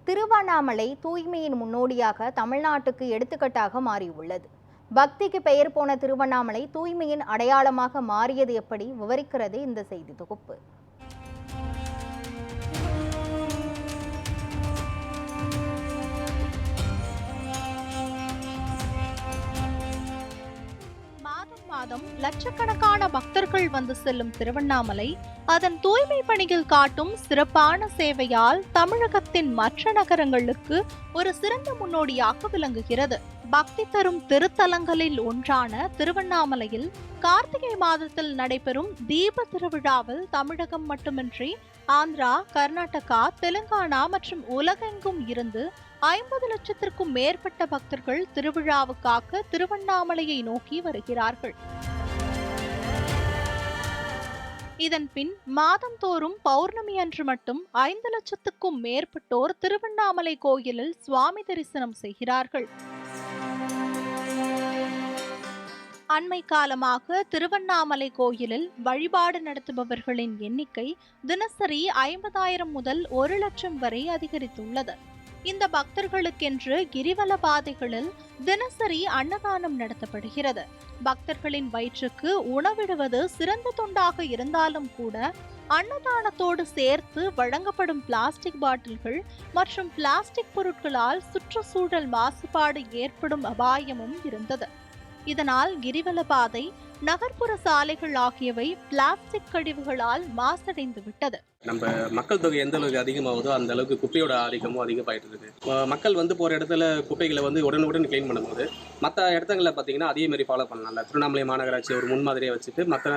திருவண்ணாமலை தூய்மையின் முன்னோடியாக தமிழ்நாட்டுக்கு எடுத்துக்காட்டாக மாறியுள்ளது. பக்திக்கு பெயர் போன திருவண்ணாமலை தூய்மையின் அடையாளமாக மாறியது எப்படி விவரிக்கிறது இந்த செய்தி தொகுப்பு. மாதம் லட்சக்கணக்கான பக்தர்கள் வந்து செல்லும் திருவண்ணாமலை அதன் தூய்மை பணியில் காட்டும் சிறப்பான சேவையால் தமிழகத்தின் மற்ற நகரங்களுக்கு ஒரு சிறந்த முன்னோடியாக விளங்குகிறது. பக்தி தரும் திருத்தலங்களில் ஒன்றான திருவண்ணாமலையில் கார்த்திகை மாதத்தில் நடைபெறும் தீப திருவிழாவில் தமிழகம் மட்டுமின்றி ஆந்திரா, கர்நாடகா, தெலுங்கானா மற்றும் உலகெங்கும் இருந்து 50 லட்சத்திற்கும் மேற்பட்ட பக்தர்கள் திருவிழாவுக்காக திருவண்ணாமலையை நோக்கி வருகிறார்கள். இதன் பின் மாதந்தோறும் பௌர்ணமி அன்று மட்டும் 5 லட்சத்துக்கும் மேற்பட்டோர் திருவண்ணாமலை கோயிலில் சுவாமி தரிசனம் செய்கிறார்கள். அண்மை காலமாக திருவண்ணாமலை கோயிலில் வழிபாடு நடத்துபவர்களின் எண்ணிக்கை தினசரி 50,000 முதல் 1 லட்சம் வரை அதிகரித்துள்ளது. இந்த பக்தர்களுக்கென்று கிரிவல பாதைகளில் தினசரி அன்னதானம் நடத்தப்படுகிறது. பக்தர்களின் வயிற்றுக்கு உணவிடுவது சிறந்த தொண்டாக இருந்தாலும் கூட அன்னதானத்தோடு சேர்த்து வழங்கப்படும் பிளாஸ்டிக் பாட்டில்கள் மற்றும் பிளாஸ்டிக் பொருட்களால் சுற்றுச்சூழல் மாசுபாடு ஏற்படும் அபாயமும் இருந்தது. இதனால் கிரிவல பாதை, நகர்ப்புற சாலைகள் ஆகியவை பிளாஸ்டிக் கழிவுகளால் மாசடைந்து விட்டது. நம்ம மக்கள் தொகை எந்த அளவுக்கு அதிகமாகுதோ அந்த அளவுக்கு குப்பையோட ஆதிக்கமும் அதிகமாயிட்டு இருக்கு. மக்கள் வந்து போகிற இடத்துல குப்பைகளை வந்து உடனுக்குடன் கிளீன் பண்ணும்போது மற்ற இடத்துல பார்த்தீங்கன்னா அதே மாதிரி ஃபாலோ பண்ணலாம்ல. திருவண்ணாமலை மாநகராட்சி ஒரு முன்மாதிரியை வச்சுட்டு மற்ற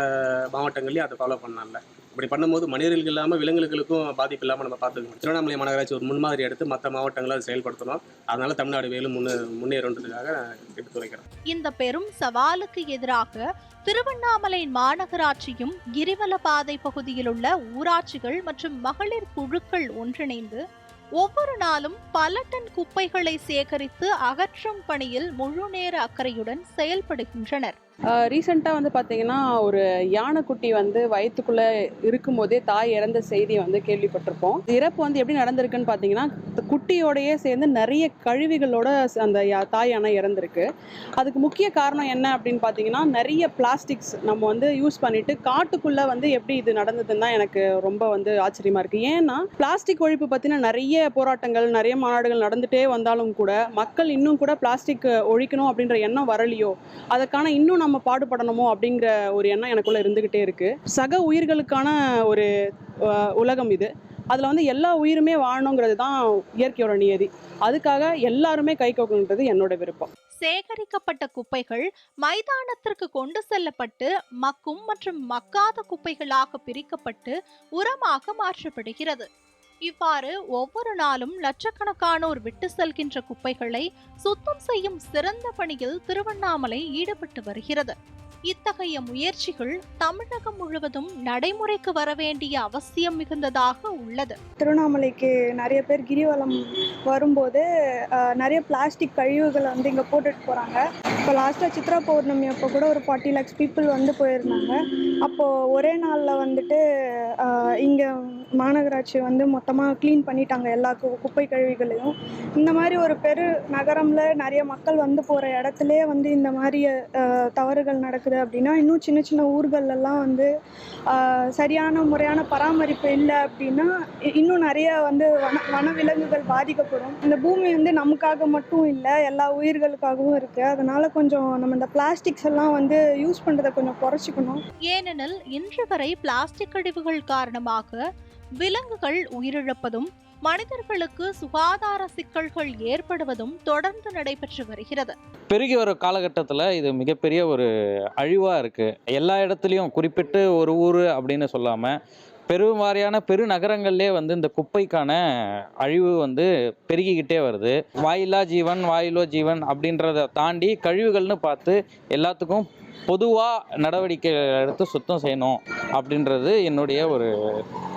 மாவட்டங்கள்லேயும் அதை ஃபாலோ பண்ணலாம்ல. இப்படி பண்ணும்போது மனிதர்களுக்கு இல்லாமல் விலங்குகளுக்கும் பாதிப்பு இல்லாமல் நம்ம பார்த்துக்கணும். திருவண்ணாமலை மாநகராட்சி ஒரு முன்மாதிரி எடுத்து மற்ற மாவட்டங்களை அதை செயல்படுத்தணும். அதனால தமிழ்நாடு மேலும் முன்னேறதுக்காக எடுத்துரைக்கிறோம். இந்த பெரும் சவாலுக்கு எதிராக திருவண்ணாமலை மாநகராட்சியும் கிரிவல பாதை பகுதியில் உள்ள ஊராட்சிகள் மற்றும் மகளிர் குழுக்கள் ஒன்றிணைந்து ஒவ்வொரு நாளும் பல டன் குப்பைகளை சேகரித்து அகற்றும் பணியில் முழு நேர அக்கறையுடன் செயல்படுகின்றனர். ரீசெண்டாக வந்து பார்த்தீங்கன்னா ஒரு யானைக்குட்டி வந்து வயிற்றுக்குள்ளே இருக்கும் போதே தாய் இறந்த செய்தி வந்து கேள்விப்பட்டிருப்போம். இறப்பு வந்து எப்படி நடந்திருக்குன்னு பார்த்தீங்கன்னா குட்டியோடையே சேர்ந்து நிறைய கழிவுகளோட அந்த தாய் யானை இறந்திருக்கு. அதுக்கு முக்கிய காரணம் என்ன அப்படின்னு பார்த்தீங்கன்னா நிறைய பிளாஸ்டிக்ஸ் நம்ம வந்து யூஸ் பண்ணிட்டு காட்டுக்குள்ளே வந்து எப்படி இது நடந்ததுன்னு தான் எனக்கு ரொம்ப வந்து ஆச்சரியமாக இருக்குது. ஏன்னா பிளாஸ்டிக் ஒழிப்பு பற்றின நிறைய போராட்டங்கள், நிறைய மாநாடுகள் நடந்துகிட்டே வந்தாலும் கூட மக்கள் இன்னும் கூட பிளாஸ்டிக் ஒழிக்கணும் அப்படின்ற எண்ணம் வரலையோ, அதுக்கான இன்னும் நம்ம பாடுபடணுமோ அப்படிங்கிற ஒரு எண்ணம் எனக்குள்ள இருந்துகிட்டே இருக்கு. சக உயிர்களுக்கான ஒரு உலகம் இது. அதுல வந்து எல்லா உயிருமே வாழணுங்கிறது தான் இயற்கையோட நியதி. அதுக்காக எல்லாருமே கை கோக்கணுன்றது என்னோட விருப்பம். சேகரிக்கப்பட்ட குப்பைகள் மைதானத்திற்கு கொண்டு செல்லப்பட்டு மக்கும் மற்றும் மக்காத குப்பைகளாக பிரிக்கப்பட்டு உரமாக மாற்றப்படுகிறது. இவ்வாறு ஒவ்வொரு நாளும் லட்சக்கணக்கானோர் விட்டு செல்கின்ற குப்பைகளை சுத்தம் செய்யும் சிறந்த பணியில் திருவண்ணாமலை ஈடுபட்டு வருகிறது. இத்தகைய முயற்சிகள் தமிழகம் முழுவதும் நடைமுறைக்கு வர வேண்டிய அவசியம் மிகுந்ததாக உள்ளது. திருவண்ணாமலைக்கு நிறைய பேர் கிரிவலம் வரும்போது நிறைய பிளாஸ்டிக் கழிவுகளை வந்து இங்கே போட்டுட்டு போகிறாங்க. இப்போ லாஸ்ட்டாக சித்ரா பௌர்ணமி அப்போ கூட ஒரு 40 lakhs பீப்புள் வந்து போயிருந்தாங்க. அப்போது ஒரே நாளில் வந்துட்டு இங்கே மாநகராட்சி வந்து மொத்தமாக க்ளீன் பண்ணிட்டாங்க எல்லா குப்பை கழிவுகளையும். இந்த மாதிரி ஒரு பெரு நகரமில் நிறைய மக்கள் வந்து போகிற இடத்துலையே வந்து இந்த மாதிரி தவறுகள் நடக்குது அப்படின்னா இன்னும் சின்ன சின்ன ஊர்களெல்லாம் வந்து சரியான முறையான பராமரிப்பு இல்லை அப்படின்னா இன்னும் நிறைய வந்து வனவிலங்குகள் பாதிக்கப்படும். இந்த பூமி வந்து நமக்காக மட்டும் இல்லை, எல்லா உயிர்களுக்காகவும் இருக்குது. அதனால கொஞ்சம் நம்ம இந்த பிளாஸ்டிக்ஸ் எல்லாம் வந்து யூஸ் பண்ணுறதை கொஞ்சம் குறைச்சிக்கணும். ஏனெனில் இன்று வரை பிளாஸ்டிக் கழிவுகள் காரணமாக விலங்குகள் உயிரிழப்பதும் மனிதர்களுக்கு சுகாதார சிக்கல்கள் ஏற்படுவதும் தொடர்ந்து நடைபெற்று வருகிறது. பெருகி வர காலகட்டத்தில் இது மிகப்பெரிய ஒரு அழிவாக இருக்குது. எல்லா இடத்துலையும் குறிப்பிட்டு ஒரு ஊர் அப்படின்னு சொல்லாமல் பெருவாரியான பெருநகரங்கள்லே வந்து இந்த குப்பைக்கான அழிவு வந்து பெருகிக்கிட்டே வருது. வாயிலா ஜீவன் வாயிலோ ஜீவன் அப்படின்றத தாண்டி கழிவுகள்னு பார்த்து எல்லாத்துக்கும் பொதுவாக நடவடிக்கை எடுத்து சுத்தம் செய்யணும் அப்படின்றது என்னுடைய ஒரு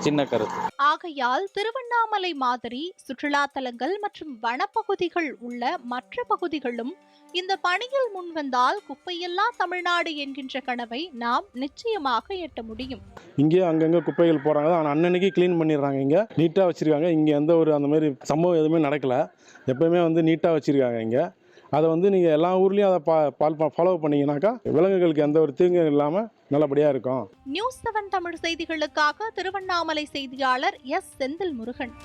சின்ன கருத்து. ஆகையால் திருவண்ணாமலை மாதிரி சுற்றுலா தலங்கள் மற்றும் வனப்பகுதிகள் உள்ள மற்ற பகுதிகளும் இந்த பணியில் முன்வந்தால் குப்பையில்லா தமிழ்நாடு என்கின்ற கனவை நாம் நிச்சயமாக எட்ட முடியும். இங்கே அங்கங்கே குப்பைகள் போகிறாங்க, ஆனால் அன்னன்னைக்கு க்ளீன் பண்ணிடுறாங்க. இங்கே நீட்டாக வச்சுருக்காங்க. இங்கே எந்த ஒரு அந்த மாதிரி சம்பவம் எதுவுமே நடக்கலை. எப்போயுமே வந்து நீட்டாக வச்சுருக்காங்க. இங்கே அதை வந்து நீங்கள் எல்லா ஊர்லேயும் அதை ஃபாலோ பண்ணிங்கனாக்கா விலங்குகளுக்கு எந்த ஒரு தீங்கும் இல்லாமல் நல்லபடியாக இருக்கும். நியூஸ் 7 தமிழ் செய்திகளுக்காக திருவண்ணாமலை செய்தியாளர் எஸ். செந்தில் முருகன்.